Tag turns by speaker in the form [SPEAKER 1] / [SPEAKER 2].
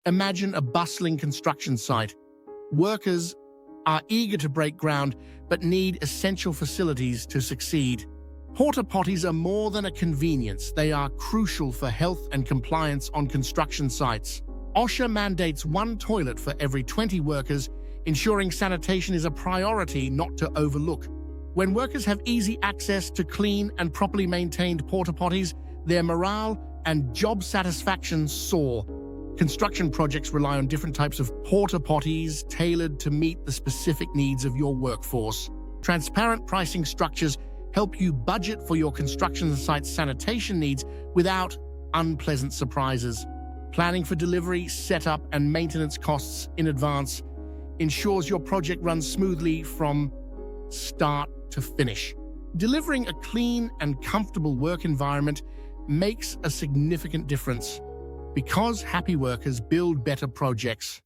[SPEAKER 1] Imagine a bustling construction site. Workers are eager to break ground but need essential facilities to succeed. Porta-potties are more than a convenience. They are crucial for health and compliance on construction sites. OSHA mandates one toilet for every 20 workers, ensuring sanitation is a priority not to overlook. When workers have easy access to clean and properly maintained porta-potties, their morale and job satisfaction soar. Construction projects rely on different types of porta-potties tailored to meet the specific needs of your workforce. Transparent pricing structures help you budget for your construction site's sanitation needs without unpleasant surprises. Planning for delivery, setup, and maintenance costs in advance ensures your project runs smoothly from start to finish. Delivering a clean and comfortable work environment makes a significant difference, because happy workers build better projects.